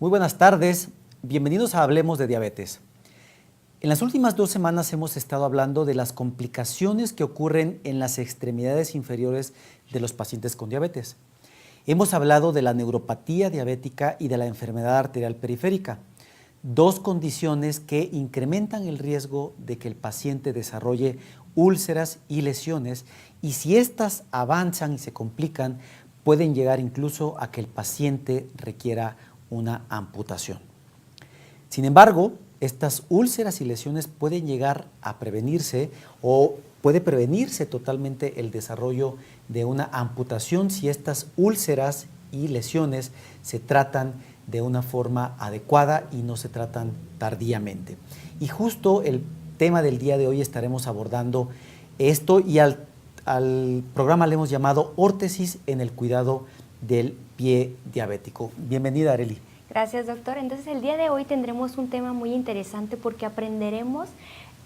Muy buenas tardes, bienvenidos a Hablemos de Diabetes. En las últimas 2 semanas hemos estado hablando de las complicaciones que ocurren en las extremidades inferiores de los pacientes con diabetes. Hemos hablado de la neuropatía diabética y de la enfermedad arterial periférica, 2 condiciones que incrementan el riesgo de que el paciente desarrolle úlceras y lesiones, y si éstas avanzan y se complican, pueden llegar incluso a que el paciente requiera una amputación. Sin embargo, estas úlceras y lesiones pueden llegar a prevenirse o puede prevenirse totalmente el desarrollo de una amputación si estas úlceras y lesiones se tratan de una forma adecuada y no se tratan tardíamente. Y justo el tema del día de hoy estaremos abordando esto, y al programa le hemos llamado órtesis en el cuidado del pie diabético. Bienvenida, Arely. Gracias, doctor. Entonces, el día de hoy tendremos un tema muy interesante porque aprenderemos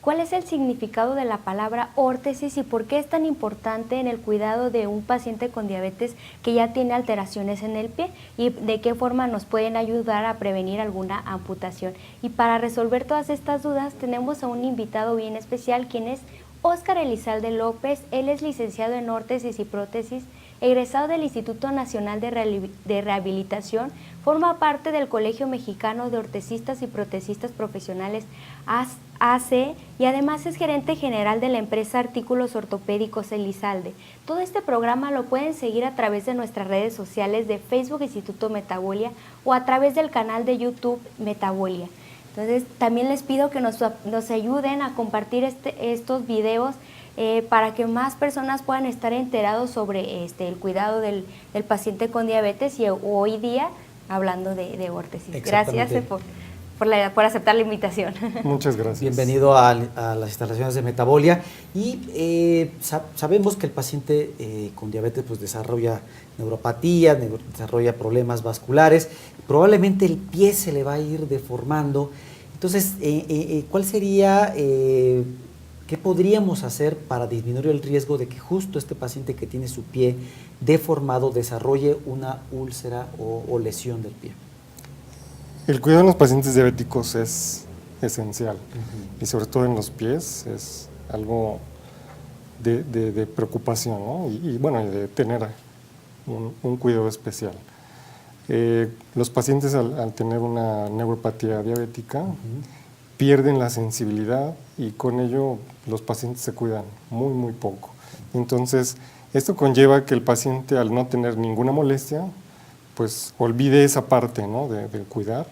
cuál es el significado de la palabra órtesis y por qué es tan importante en el cuidado de un paciente con diabetes que ya tiene alteraciones en el pie y de qué forma nos pueden ayudar a prevenir alguna amputación. Y para resolver todas estas dudas tenemos a un invitado bien especial, quien es Óscar Elizalde López. Él es licenciado en órtesis y prótesis, egresado del Instituto Nacional de Rehabilitación, forma parte del Colegio Mexicano de Ortesistas y Protecistas Profesionales AC y además es gerente general de la empresa Artículos Ortopédicos Elizalde. Todo este programa lo pueden seguir a través de nuestras redes sociales de Facebook Instituto Metabolia o a través del canal de YouTube Metabolia. Entonces también les pido que nos ayuden a compartir estos videos para que más personas puedan estar enterados sobre el cuidado del paciente con diabetes y hoy día hablando de órtesis. Gracias por aceptar la invitación. Muchas gracias. Bienvenido a las instalaciones de Metabolia. Y sabemos que el paciente con diabetes pues, desarrolla neuropatía, desarrolla problemas vasculares, probablemente el pie se le va a ir deformando. Entonces, ¿cuál sería, qué podríamos hacer para disminuir el riesgo de que justo este paciente que tiene su pie deformado desarrolle una úlcera o lesión del pie? El cuidado de los pacientes diabéticos es esencial, y sobre todo en los pies es algo de preocupación, ¿no? Y bueno, de tener un cuidado especial. Los pacientes al tener una neuropatía diabética pierden la sensibilidad y con ello los pacientes se cuidan muy poco. Entonces, esto conlleva que el paciente, al no tener ninguna molestia, pues olvide esa parte, ¿no? de cuidar,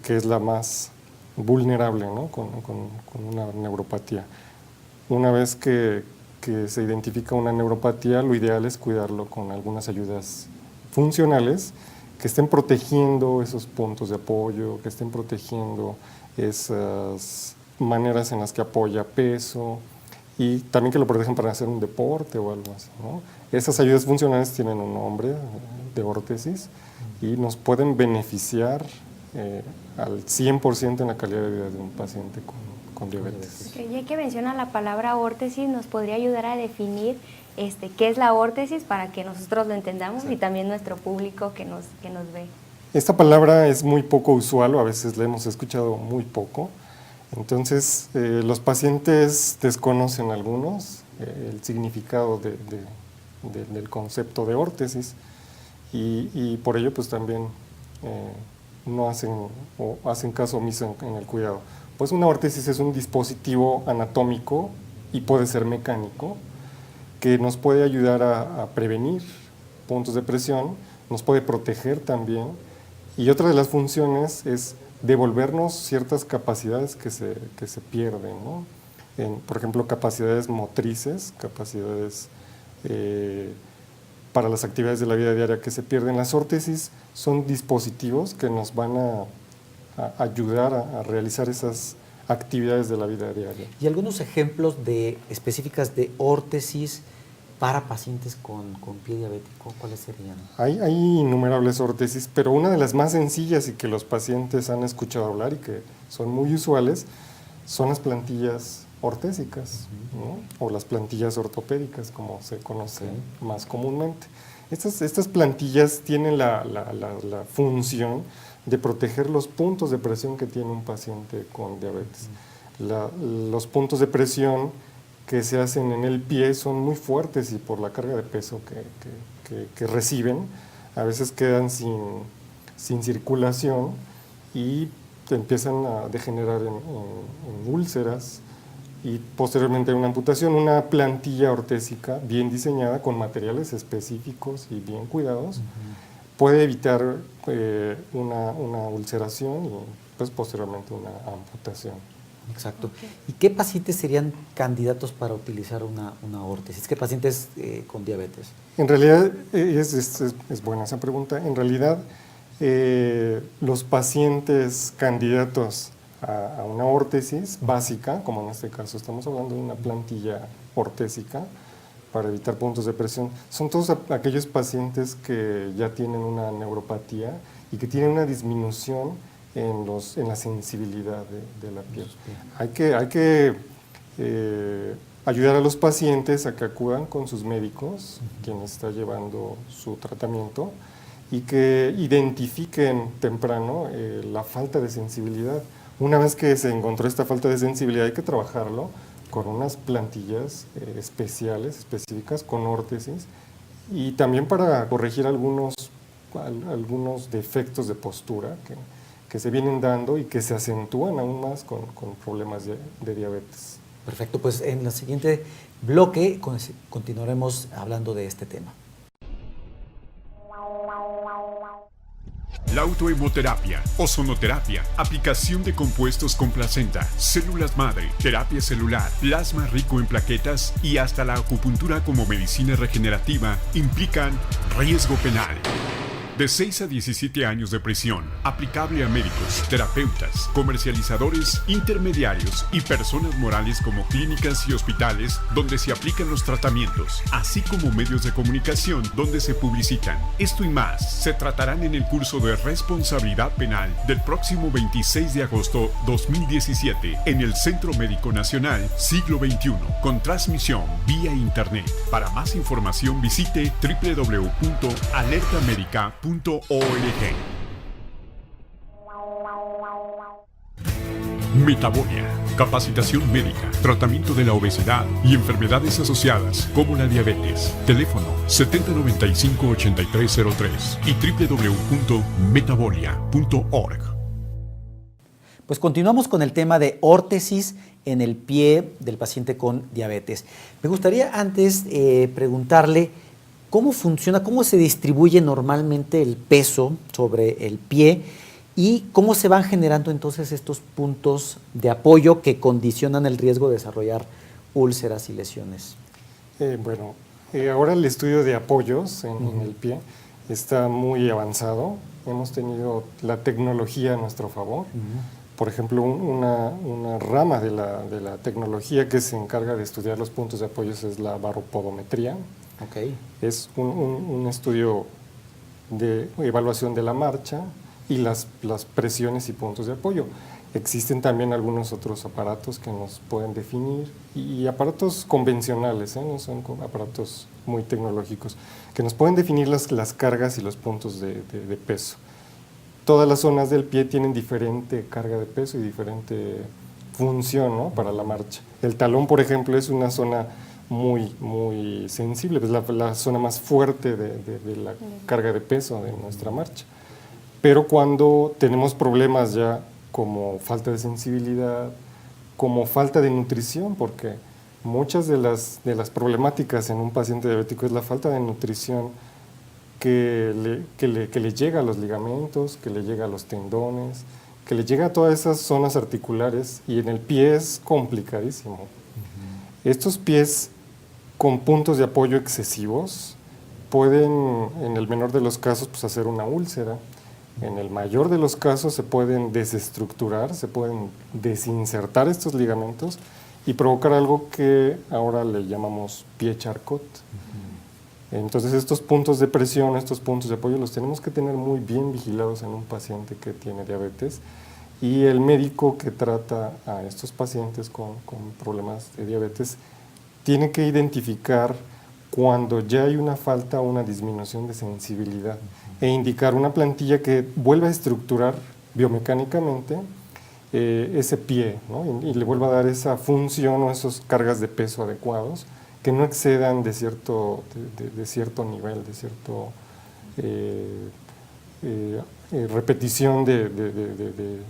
que es la más vulnerable, ¿no? con una neuropatía. Una vez que se identifica una neuropatía, lo ideal es cuidarlo con algunas ayudas funcionales que estén protegiendo esos puntos de apoyo, que estén protegiendo esas maneras en las que apoya peso, y también que lo protejan para hacer un deporte o algo así, ¿no? Esas ayudas funcionales tienen un nombre de órtesis y nos pueden beneficiar al 100% en la calidad de vida de un paciente con diabetes. Ya que menciona la palabra órtesis, ¿nos podría ayudar a definir qué es la órtesis para que nosotros lo entendamos? Sí. Y también nuestro público que nos ve? Esta palabra es muy poco usual, o a veces la hemos escuchado muy poco. Entonces, los pacientes desconocen algunos el significado del concepto de órtesis y por ello pues también no hacen caso omiso en el cuidado. Pues una órtesis es un dispositivo anatómico y puede ser mecánico que nos puede ayudar a prevenir puntos de presión, nos puede proteger también, y otra de las funciones es devolvernos ciertas capacidades que se pierden, ¿no? Por ejemplo, capacidades motrices, capacidades para las actividades de la vida diaria que se pierden. Las órtesis son dispositivos que nos van a ayudar a realizar esas actividades de la vida diaria. ¿Y algunos ejemplos específicas de órtesis para pacientes con pie diabético? ¿Cuáles serían? Hay innumerables órtesis, pero una de las más sencillas y que los pacientes han escuchado hablar y que son muy usuales son las plantillas ortésicas, ¿no? O las plantillas ortopédicas, como se conoce más comúnmente. Estas plantillas tienen la función de proteger los puntos de presión que tiene un paciente con diabetes. Los puntos de presión que se hacen en el pie son muy fuertes y por la carga de peso que reciben, a veces quedan sin circulación y empiezan a degenerar en úlceras y posteriormente una amputación. Una plantilla ortésica bien diseñada con materiales específicos y bien cuidados puede evitar una ulceración y pues, posteriormente una amputación. Exacto. ¿Y qué pacientes serían candidatos para utilizar una órtesis? ¿Qué pacientes con diabetes? En realidad, es buena esa pregunta. En realidad, los pacientes candidatos a una órtesis básica, como en este caso estamos hablando de una plantilla ortésica para evitar puntos de presión, son todos aquellos pacientes que ya tienen una neuropatía y que tienen una disminución en la sensibilidad de la piel. Hay que ayudar a los pacientes a que acudan con sus médicos, quien está llevando su tratamiento, y que identifiquen temprano la falta de sensibilidad. Una vez que se encontró esta falta de sensibilidad, hay que trabajarlo con unas plantillas específicas, con órtesis, y también para corregir algunos defectos de postura que se vienen dando y que se acentúan aún más con problemas de diabetes. Perfecto, pues en el siguiente bloque continuaremos hablando de este tema. La autohemoterapia, ozonoterapia, aplicación de compuestos con placenta, células madre, terapia celular, plasma rico en plaquetas y hasta la acupuntura como medicina regenerativa implican riesgo penal. De 6 a 17 años de prisión, aplicable a médicos, terapeutas, comercializadores, intermediarios y personas morales como clínicas y hospitales donde se aplican los tratamientos, así como medios de comunicación donde se publicitan. Esto y más se tratarán en el curso de responsabilidad penal del próximo 26 de agosto 2017 en el Centro Médico Nacional Siglo XXI, con transmisión vía internet. Para más información visite www.alertamedica.org. Metabolia, capacitación médica, tratamiento de la obesidad y enfermedades asociadas como la diabetes. Teléfono 7095-8303 y www.metabolia.org. Pues continuamos con el tema de órtesis en el pie del paciente con diabetes. Me gustaría antes preguntarle cómo funciona, cómo se distribuye normalmente el peso sobre el pie y cómo se van generando entonces estos puntos de apoyo que condicionan el riesgo de desarrollar úlceras y lesiones. Ahora el estudio de apoyos en el pie está muy avanzado. Hemos tenido la tecnología a nuestro favor. Por ejemplo, una rama de la tecnología que se encarga de estudiar los puntos de apoyo es la baropodometría. Okay. Es un estudio de evaluación de la marcha y las presiones y puntos de apoyo. Existen también algunos otros aparatos que nos pueden definir y aparatos convencionales, no son aparatos muy tecnológicos, que nos pueden definir las cargas y los puntos de peso. Todas las zonas del pie tienen diferente carga de peso y diferente función, ¿no?, para la marcha. El talón, por ejemplo, es una zona muy sensible, es la zona más fuerte de la carga de peso de nuestra marcha. Pero cuando tenemos problemas ya como falta de sensibilidad, como falta de nutrición, porque muchas de las problemáticas en un paciente diabético es la falta de nutrición que le llega a los ligamentos, que le llega a los tendones, que le llega a todas esas zonas articulares, y en el pie es complicadísimo. Estos pies con puntos de apoyo excesivos pueden, en el menor de los casos, pues, hacer una úlcera. En el mayor de los casos se pueden desestructurar, se pueden desinsertar estos ligamentos y provocar algo que ahora le llamamos pie charcot. Entonces estos puntos de presión, estos puntos de apoyo los tenemos que tener muy bien vigilados en un paciente que tiene diabetes, y el médico que trata a estos pacientes con problemas de diabetes tiene que identificar cuando ya hay una falta o una disminución de sensibilidad. e indicar una plantilla que vuelva a estructurar biomecánicamente ese pie, ¿no? Y le vuelva a dar esa función o esas cargas de peso adecuados que no excedan de cierto nivel, de cierto repetición de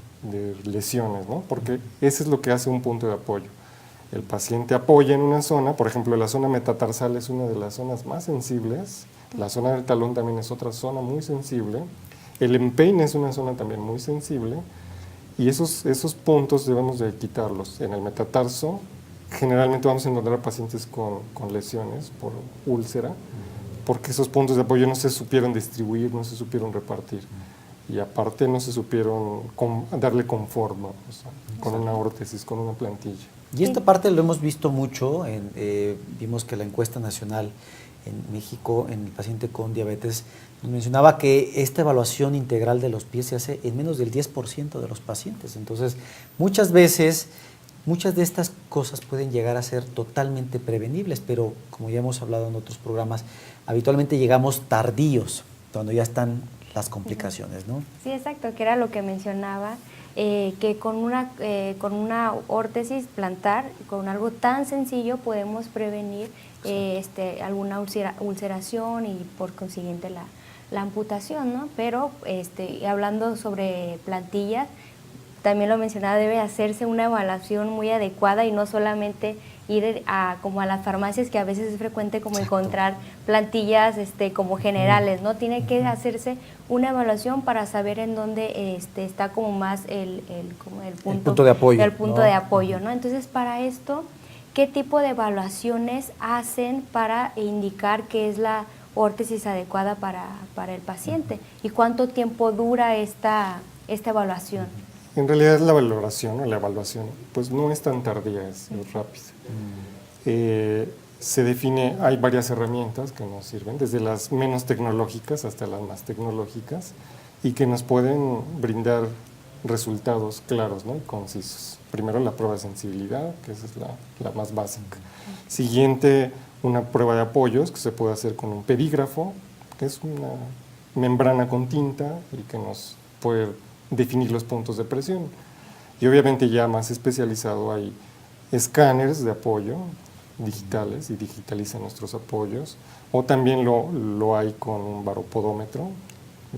lesiones, ¿no? Porque eso es lo que hace un punto de apoyo. El paciente apoya en una zona, por ejemplo, la zona metatarsal es una de las zonas más sensibles, la zona del talón también es otra zona muy sensible, el empeine es una zona también muy sensible, y esos puntos debemos de quitarlos. En el metatarso generalmente vamos a encontrar pacientes con lesiones por úlcera, porque esos puntos de apoyo no se supieron distribuir, no se supieron repartir, y aparte no se supieron darle confort, ¿no? O sea, con una órtesis, con una plantilla. Y esta parte lo hemos visto mucho, vimos que la encuesta nacional en México, en el paciente con diabetes, nos mencionaba que esta evaluación integral de los pies se hace en menos del 10% de los pacientes. Entonces, muchas veces, muchas de estas cosas pueden llegar a ser totalmente prevenibles, pero como ya hemos hablado en otros programas, habitualmente llegamos tardíos, cuando ya están las complicaciones, ¿no? Sí, exacto, que era lo que mencionaba, que con una órtesis plantar, con algo tan sencillo, podemos prevenir alguna ulceración y por consiguiente la amputación, ¿no? Pero hablando sobre plantillas, también lo mencionaba, debe hacerse una evaluación muy adecuada y no solamente ir como a las farmacias, que a veces es frecuente como encontrar plantillas como generales, ¿no? Tiene que hacerse una evaluación para saber en dónde está como más el punto de apoyo. El punto de apoyo, ¿no? Entonces, para esto, ¿qué tipo de evaluaciones hacen para indicar qué es la órtesis adecuada para el paciente? ¿Y cuánto tiempo dura esta evaluación? En realidad la valoración o la evaluación pues no es tan tardía, es rápida. Se define, hay varias herramientas que nos sirven, desde las menos tecnológicas hasta las más tecnológicas, y que nos pueden brindar resultados claros, ¿no? Y concisos. Primero la prueba de sensibilidad, que esa es la más básica. Siguiente, una prueba de apoyos que se puede hacer con un pedígrafo, que es una membrana con tinta y que nos puede definir los puntos de presión. Y obviamente ya más especializado hay escáneres de apoyo digitales y digitalizan nuestros apoyos, o también lo hay con un baropodómetro,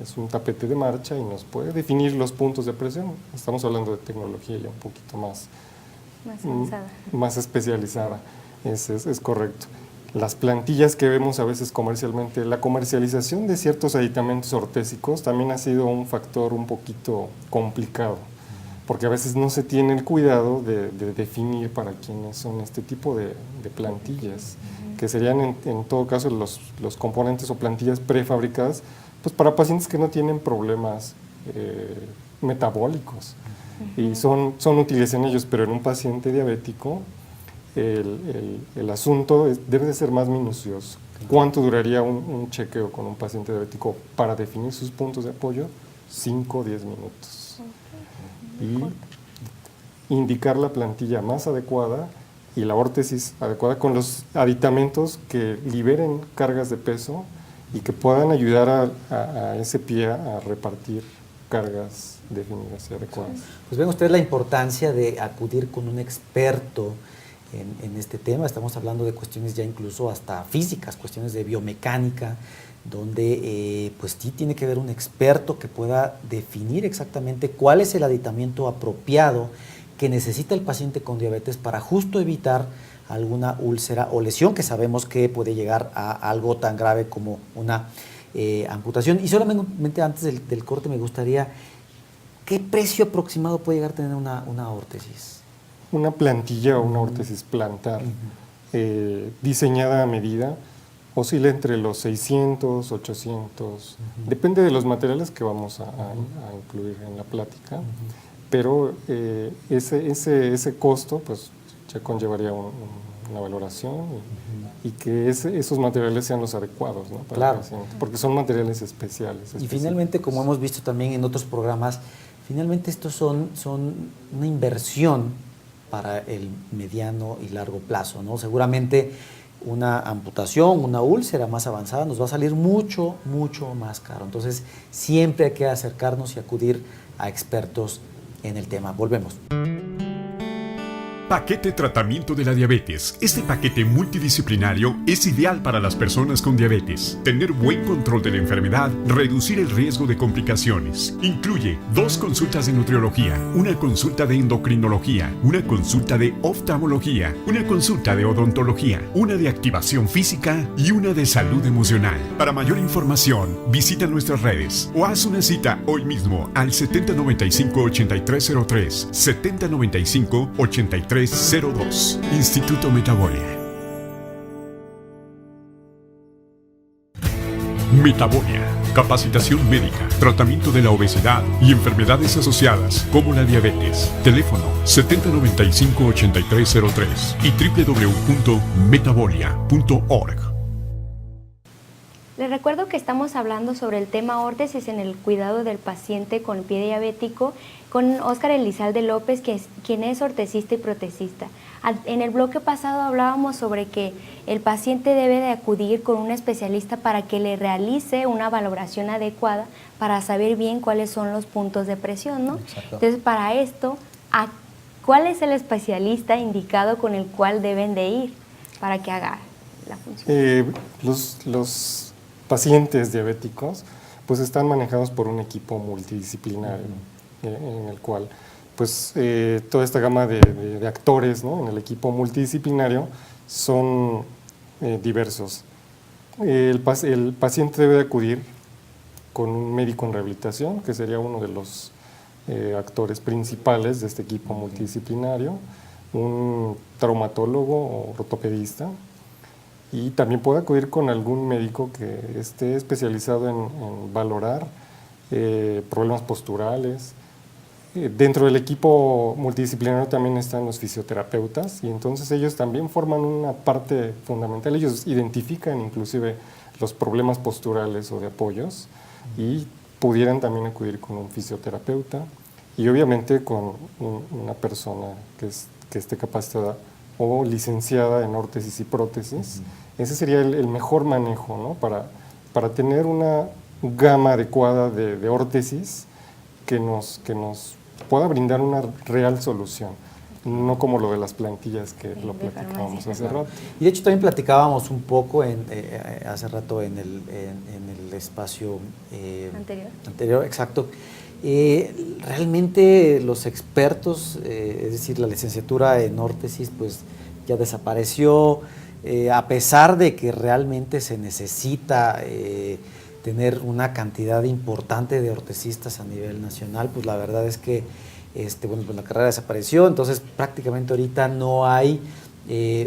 es un tapete de marcha y nos puede definir los puntos de presión. Estamos hablando de tecnología ya un poquito más avanzada, más especializada, es correcto. Las plantillas que vemos a veces comercialmente, la comercialización de ciertos aditamentos ortésicos también ha sido un factor un poquito complicado, porque a veces no se tiene el cuidado de definir para quiénes son este tipo de plantillas, que serían en todo caso los componentes o plantillas prefabricadas, pues para pacientes que no tienen problemas metabólicos, y son útiles en ellos, pero en un paciente diabético el asunto debe de ser más minucioso. ¿Cuánto duraría un chequeo con un paciente diabético para definir sus puntos de apoyo? 5 o 10 minutos. Y indicar la plantilla más adecuada y la órtesis adecuada con los aditamentos que liberen cargas de peso y que puedan ayudar a ese pie a repartir cargas definidas y adecuadas. Pues ven ustedes la importancia de acudir con un experto en este tema. Estamos hablando de cuestiones ya incluso hasta físicas, cuestiones de biomecánica, donde pues sí tiene que haber un experto que pueda definir exactamente cuál es el aditamiento apropiado que necesita el paciente con diabetes para justo evitar alguna úlcera o lesión que sabemos que puede llegar a algo tan grave como una amputación. Y solamente antes del corte me gustaría, ¿qué precio aproximado puede llegar a tener una órtesis? Una plantilla o una órtesis plantar diseñada a medida oscila entre los 600, 800, depende de los materiales que vamos a incluir en la plática, pero ese costo pues ya conllevaría una valoración y que esos materiales sean los adecuados, ¿no? Para el paciente, porque son materiales especiales. Y finalmente, como hemos visto también en otros programas, finalmente estos son una inversión para el mediano y largo plazo, ¿no? Seguramente una amputación, una úlcera más avanzada, nos va a salir mucho, mucho más caro. Entonces, siempre hay que acercarnos y acudir a expertos en el tema. Volvemos. Paquete Tratamiento de la Diabetes. Este paquete multidisciplinario es ideal para las personas con diabetes. Tener buen control de la enfermedad, reducir el riesgo de complicaciones. Incluye 2 consultas de nutriología, una consulta de endocrinología, una consulta de oftalmología, una consulta de odontología, una de activación física y una de salud emocional. Para mayor información, visita nuestras redes o haz una cita hoy mismo al 7095-8303, 7095-8302. Instituto Metabolia. Metabolia. Capacitación médica, tratamiento de la obesidad y enfermedades asociadas como la diabetes. Teléfono 7095-8303 y www.metabolia.org. Les recuerdo que estamos hablando sobre el tema órtesis en el cuidado del paciente con pie diabético con Óscar Elizalde López, quien es ortesista y protesista. En el bloque pasado hablábamos sobre que el paciente debe de acudir con un especialista para que le realice una valoración adecuada para saber bien cuáles son los puntos de presión, ¿no? Exacto. Entonces, para esto, ¿cuál es el especialista indicado con el cual deben de ir para que haga la función? Los pacientes diabéticos pues están manejados por un equipo multidisciplinario en el cual pues toda esta gama de actores, ¿no?, en el equipo multidisciplinario son diversos. El paciente debe de acudir con un médico en rehabilitación, que sería uno de los actores principales de este equipo multidisciplinario, un traumatólogo o ortopedista, y también puede acudir con algún médico que esté especializado en valorar problemas posturales. Dentro del equipo multidisciplinario también están los fisioterapeutas, y entonces ellos también forman una parte fundamental. Ellos identifican inclusive los problemas posturales o de apoyos, y pudieran también acudir con un fisioterapeuta y obviamente con una persona que esté capacitada o licenciada en órtesis y prótesis. Ese sería el mejor manejo, ¿no?, para tener una gama adecuada de órtesis que nos pueda brindar una real solución, no como lo de las plantillas que lo platicábamos hace rato. Y de hecho también platicábamos un poco hace rato en el espacio anterior, exacto. Realmente los expertos, es decir, la licenciatura en órtesis, pues ya desapareció, a pesar de que realmente se necesita tener una cantidad importante de ortesistas a nivel nacional, pues la verdad es que pues la carrera desapareció, entonces prácticamente ahorita no hay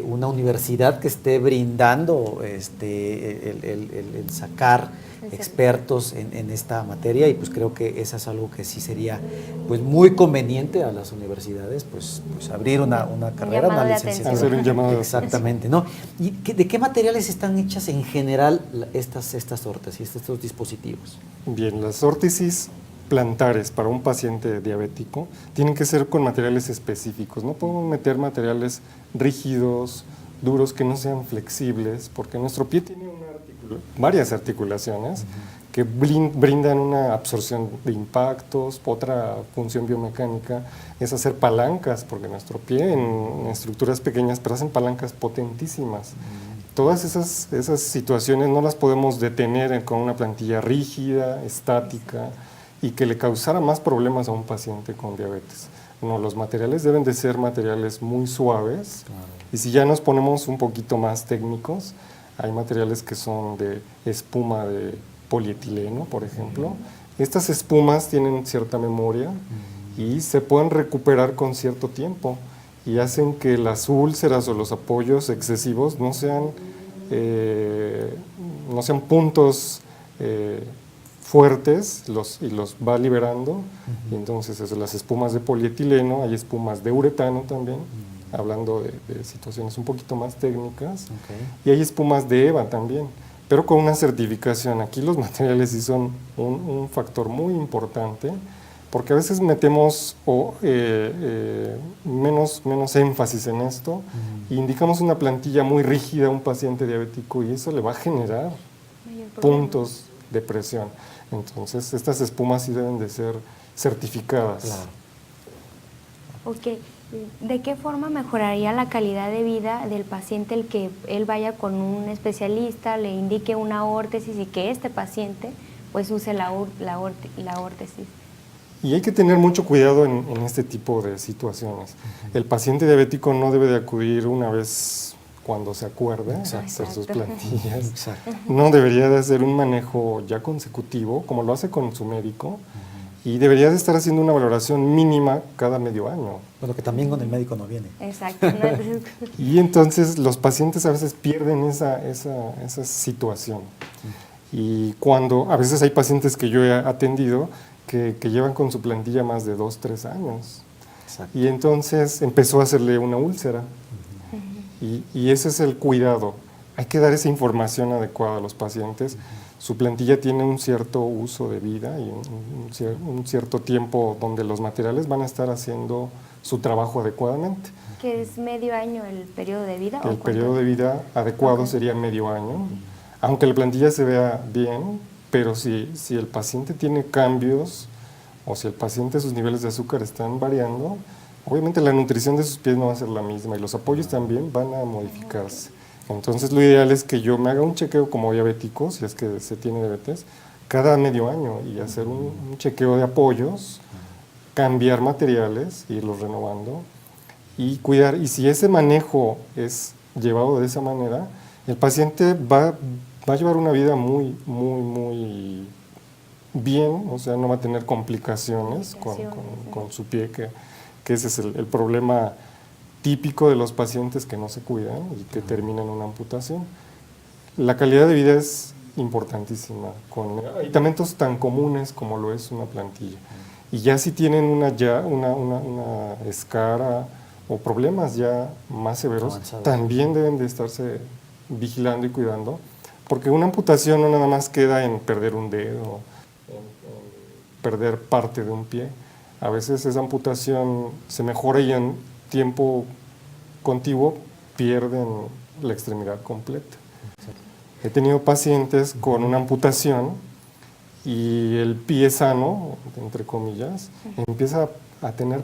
una universidad que esté brindando el sacar expertos en esta materia, y pues creo que eso es algo que sí sería pues muy conveniente a las universidades, pues abrir una carrera, una licenciatura. Hacer un llamado de Exactamente, ¿no? ¿Y de qué materiales están hechas en general estas órtesis, estos dispositivos? Bien, las órtesis plantares para un paciente diabético tienen que ser con materiales específicos. No podemos meter materiales rígidos, duros, que no sean flexibles, porque nuestro pie tiene varias articulaciones que brindan una absorción de impactos. Otra función biomecánica es hacer palancas, porque nuestro pie en estructuras pequeñas pero hacen palancas potentísimas. Todas esas situaciones no las podemos detener con una plantilla rígida, estática, y que le causara más problemas a un paciente con diabetes. No, los materiales deben de ser materiales muy suaves. Claro. Y si ya nos ponemos un poquito más técnicos, hay materiales que son de espuma de polietileno, por ejemplo. Estas espumas tienen cierta memoria y se pueden recuperar con cierto tiempo, y hacen que las úlceras o los apoyos excesivos no sean puntos fuertes, y los va liberando. Y entonces las espumas de polietileno, hay espumas de uretano también, hablando de situaciones un poquito más técnicas, y hay espumas de EVA también, pero con una certificación. Aquí los materiales sí son un factor muy importante, porque a veces metemos menos énfasis en esto e indicamos una plantilla muy rígida a un paciente diabético y eso le va a generar puntos de presión. Entonces, estas espumas sí deben de ser certificadas. Claro. Ok. ¿De qué forma mejoraría la calidad de vida del paciente el que él vaya con un especialista, le indique una órtesis y que este paciente pues use la órtesis? Y hay que tener mucho cuidado en este tipo de situaciones. El paciente diabético no debe de acudir una vez cuando se acuerde a hacer sus plantillas. Exacto. No debería de hacer un manejo ya consecutivo, como lo hace con su médico, y debería de estar haciendo una valoración mínima cada medio año. Bueno, que también con el médico no viene. Exacto. Y entonces los pacientes a veces pierden esa situación. Y a veces hay pacientes que yo he atendido que llevan con su plantilla más de 2, 3 años. Exacto. Y entonces empezó a hacerle una úlcera. Y ese es el cuidado. Hay que dar esa información adecuada a los pacientes. Su plantilla tiene un cierto uso de vida y un cierto tiempo donde los materiales van a estar haciendo su trabajo adecuadamente. ¿Que es medio año el periodo de vida? El periodo de vida adecuado sería medio año, aunque la plantilla se vea bien, pero si el paciente tiene cambios o si el paciente sus niveles de azúcar están variando, obviamente la nutrición de sus pies no va a ser la misma y los apoyos también van a modificarse. Entonces lo ideal es que yo me haga un chequeo como diabético, si es que se tiene diabetes, cada medio año y hacer un chequeo de apoyos, cambiar materiales, irlos renovando y cuidar. Y si ese manejo es llevado de esa manera, el paciente va a llevar una vida muy bien, o sea, no va a tener complicaciones con su pie, que ese es el problema típico de los pacientes que no se cuidan y que terminan en una amputación. La calidad de vida es importantísima, con medicamentos tan comunes como lo es una plantilla. Y ya si tienen una escara o problemas ya más severos, avanzados, también deben de estarse vigilando y cuidando, porque una amputación no nada más queda en perder un dedo, en perder parte de un pie. A veces esa amputación se mejora y en tiempo contiguo pierden la extremidad completa. He tenido pacientes con una amputación y el pie sano, entre comillas, empieza a tener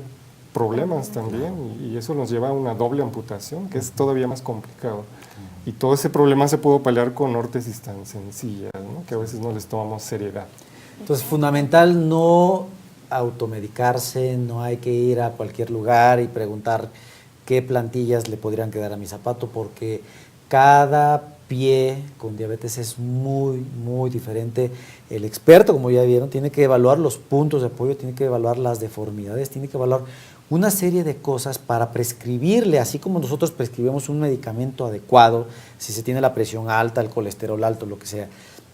problemas también y eso nos lleva a una doble amputación, que es todavía más complicado. Y todo ese problema se pudo paliar con órtesis tan sencillas, ¿no? Que a veces no les tomamos seriedad. Entonces, fundamental no automedicarse, no hay que ir a cualquier lugar y preguntar qué plantillas le podrían quedar a mi zapato, porque cada pie con diabetes es muy diferente. El experto, como ya vieron, tiene que evaluar los puntos de apoyo, tiene que evaluar las deformidades, tiene que evaluar una serie de cosas para prescribirle, así como nosotros prescribimos un medicamento adecuado, si se tiene la presión alta, el colesterol alto, lo que sea.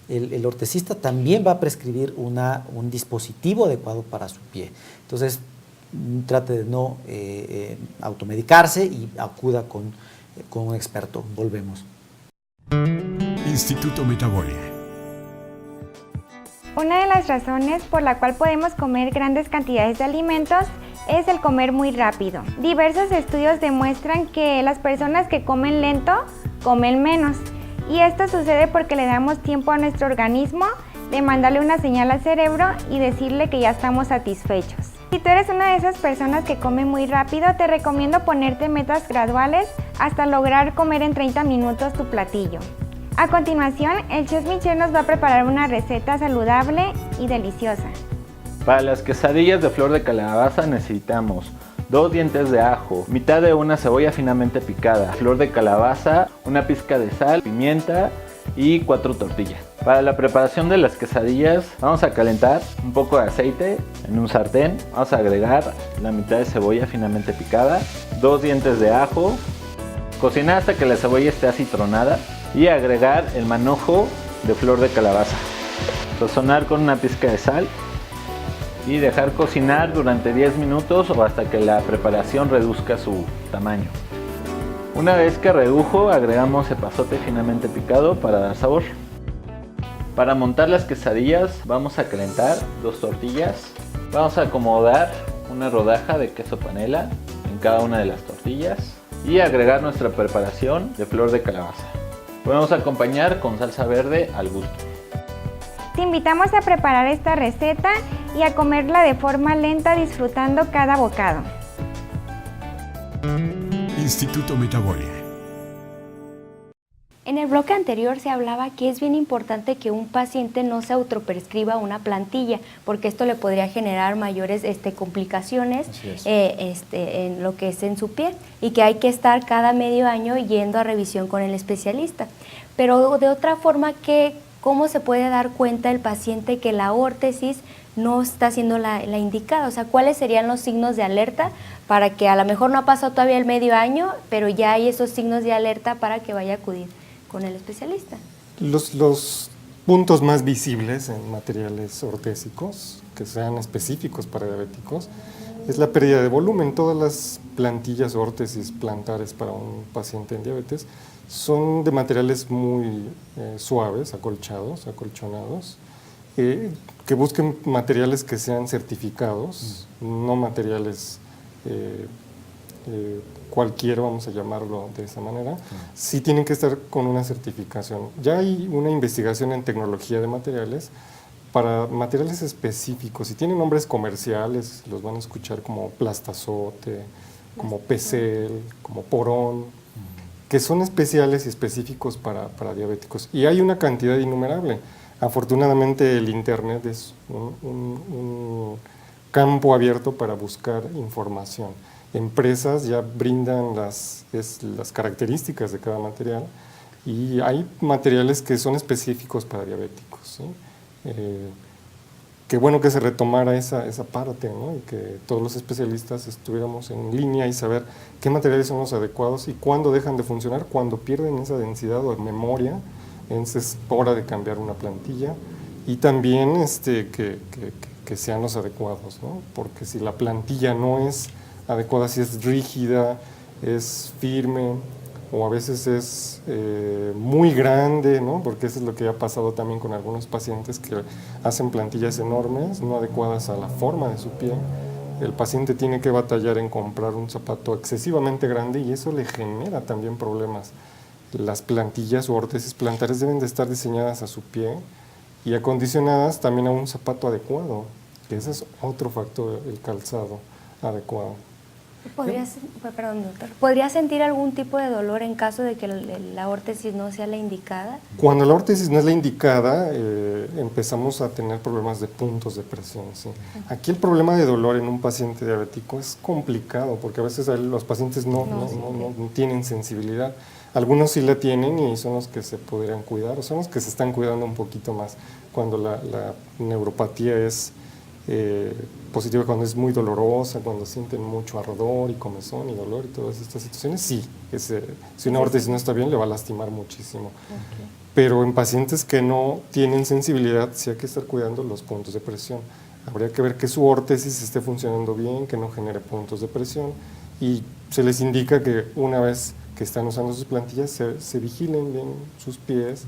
El ortesista también va a prescribir un dispositivo adecuado para su pie. Entonces, trate de no automedicarse y acuda con un experto. Volvemos. Instituto Metaboli. Una de las razones por la cual podemos comer grandes cantidades de alimentos es el comer muy rápido. Diversos estudios demuestran que las personas que comen lento comen menos. Y esto sucede porque le damos tiempo a nuestro organismo de mandarle una señal al cerebro y decirle que ya estamos satisfechos. Si tú eres una de esas personas que come muy rápido, te recomiendo ponerte metas graduales hasta lograr comer en 30 minutos tu platillo. A continuación, el chef Michel nos va a preparar una receta saludable y deliciosa. Para las quesadillas de flor de calabaza necesitamos 2 dientes de ajo, mitad de una cebolla finamente picada, flor de calabaza, una pizca de sal, pimienta y 4 tortillas. Para la preparación de las quesadillas vamos a calentar un poco de aceite en un sartén. Vamos a agregar la mitad de cebolla finamente picada, 2 dientes de ajo, cocinar hasta que la cebolla esté acitronada y agregar el manojo de flor de calabaza. Sazonar con una pizca de sal y dejar cocinar durante 10 minutos o hasta que la preparación reduzca su tamaño. Una vez que redujo, agregamos epazote finamente picado para dar sabor. Para montar las quesadillas vamos a calentar 2 tortillas, Vamos a acomodar una rodaja de queso panela en cada una de las tortillas y agregar nuestra preparación de flor de calabaza. Podemos acompañar con salsa verde al gusto. Te invitamos a preparar esta receta y a comerla de forma lenta, disfrutando cada bocado. Instituto Metabolic. En el bloque anterior se hablaba que es bien importante que un paciente no se autoprescriba una plantilla, porque esto le podría generar mayores complicaciones en lo que es en su piel, y que hay que estar cada medio año yendo a revisión con el especialista. Pero de otra forma, ¿cómo se puede dar cuenta el paciente que la órtesis no está siendo la indicada? O sea, ¿cuáles serían los signos de alerta para que a lo mejor no ha pasado todavía el medio año, pero ya hay esos signos de alerta para que vaya a acudir con el especialista? Los puntos más visibles en materiales ortésicos, que sean específicos para diabéticos, es la pérdida de volumen. Todas las plantillas o órtesis plantares para un paciente en diabetes son de materiales muy suaves, acolchonados, que busquen materiales que sean certificados, no materiales cualquiera, vamos a llamarlo de esa manera. Sí tienen que estar con una certificación. Ya hay una investigación en tecnología de materiales para materiales específicos, y tienen nombres comerciales, los van a escuchar como Plastazote, como Pecel, como Porón, que son especiales y específicos para diabéticos. Y hay una cantidad innumerable. Afortunadamente el Internet es un campo abierto para buscar información. Empresas ya brindan las características de cada material, y hay materiales que son específicos para diabéticos, ¿sí? Qué bueno que se retomara esa parte, ¿no? Y que todos los especialistas estuviéramos en línea y saber qué materiales son los adecuados y cuándo dejan de funcionar, cuando pierden esa densidad o memoria. Entonces es hora de cambiar una plantilla, y también que sean los adecuados, ¿no? Porque si la plantilla no es adecuada, si es rígida, es firme, o a veces es muy grande, ¿no? Porque eso es lo que ha pasado también con algunos pacientes que hacen plantillas enormes, no adecuadas a la forma de su pie. El paciente tiene que batallar en comprar un zapato excesivamente grande, y eso le genera también problemas. Las plantillas o órtesis plantares deben de estar diseñadas a su pie y acondicionadas también a un zapato adecuado, que ese es otro factor, el calzado adecuado. Perdón, doctor, ¿podría sentir algún tipo de dolor en caso de que la órtesis no sea la indicada? Cuando la órtesis no es la indicada, empezamos a tener problemas de puntos de presión, ¿sí? Aquí el problema de dolor en un paciente diabético es complicado, porque a veces los pacientes no tienen sensibilidad. Algunos sí la tienen y son los que se podrían cuidar, o son los que se están cuidando un poquito más cuando la neuropatía es positiva, cuando es muy dolorosa, cuando sienten mucho ardor y comezón y dolor y todas estas situaciones. Sí, si una órtesis no está bien, le va a lastimar muchísimo. Okay. Pero en pacientes que no tienen sensibilidad, sí hay que estar cuidando los puntos de presión. Habría que ver que su órtesis esté funcionando bien, que no genere puntos de presión, y se les indica que una vez que están usando sus plantillas, se vigilen bien sus pies,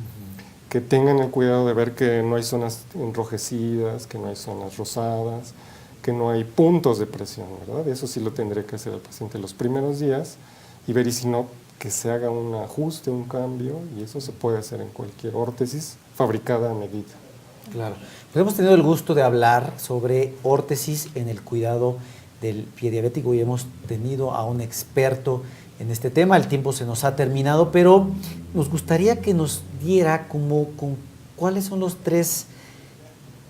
que tengan el cuidado de ver que no hay zonas enrojecidas, que no hay zonas rosadas, que no hay puntos de presión, ¿verdad? Eso sí lo tendría que hacer el paciente los primeros días, y ver, y si no, que se haga un ajuste, un cambio, y eso se puede hacer en cualquier órtesis fabricada a medida. Claro. Pues hemos tenido el gusto de hablar sobre órtesis en el cuidado del pie diabético, y hemos tenido a un experto en este tema. El tiempo se nos ha terminado, pero nos gustaría que nos diera cuáles son los 3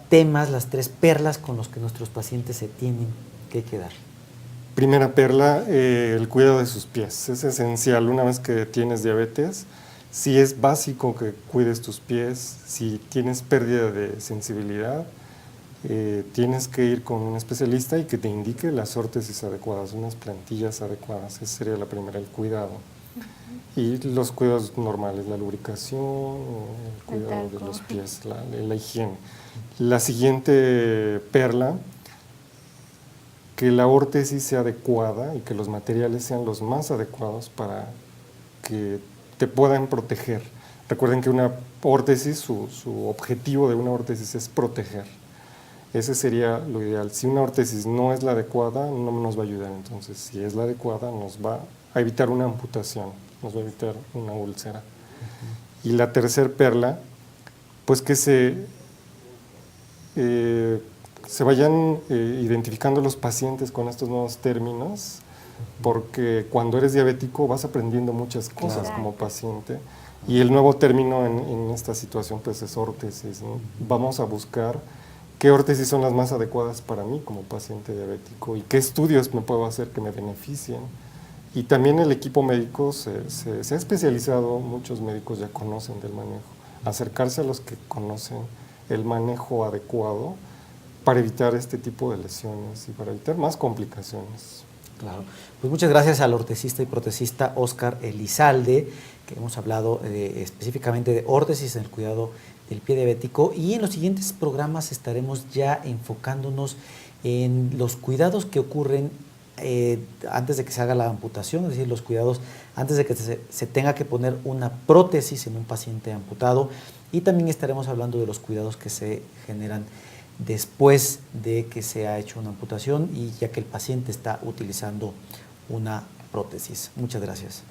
temas, las 3 perlas con los que nuestros pacientes se tienen que quedar. Primera perla, el cuidado de sus pies. Es esencial. Una vez que tienes diabetes, sí es básico que cuides tus pies. Si tienes pérdida de sensibilidad, tienes que ir con un especialista y que te indique las órtesis adecuadas, unas plantillas adecuadas. Esa sería la primera, el cuidado. Y los cuidados normales, la lubricación, el cuidado de los pies, la higiene. La siguiente perla, que la órtesis sea adecuada y que los materiales sean los más adecuados para que te puedan proteger. Recuerden que una órtesis, su objetivo de una órtesis es proteger. Ese sería lo ideal. Si una órtesis no es la adecuada, no nos va a ayudar. Entonces, si es la adecuada, nos va a evitar una amputación, nos va a evitar una úlcera. Y la tercer perla, pues que se vayan identificando los pacientes con estos nuevos términos, porque cuando eres diabético vas aprendiendo muchas cosas como paciente. Y el nuevo término en esta situación pues es órtesis, ¿no? Vamos a buscar qué órtesis son las más adecuadas para mí como paciente diabético y qué estudios me puedo hacer que me beneficien. Y también el equipo médico se ha especializado, muchos médicos ya conocen del manejo. Acercarse a los que conocen el manejo adecuado para evitar este tipo de lesiones y para evitar más complicaciones. Claro. Pues muchas gracias al ortesista y protesista Óscar Elizalde, que hemos hablado específicamente de órtesis en el cuidado del pie diabético, y en los siguientes programas estaremos ya enfocándonos en los cuidados que ocurren antes de que se haga la amputación, es decir, los cuidados antes de que se tenga que poner una prótesis en un paciente amputado, y también estaremos hablando de los cuidados que se generan después de que se ha hecho una amputación y ya que el paciente está utilizando una prótesis. Muchas gracias.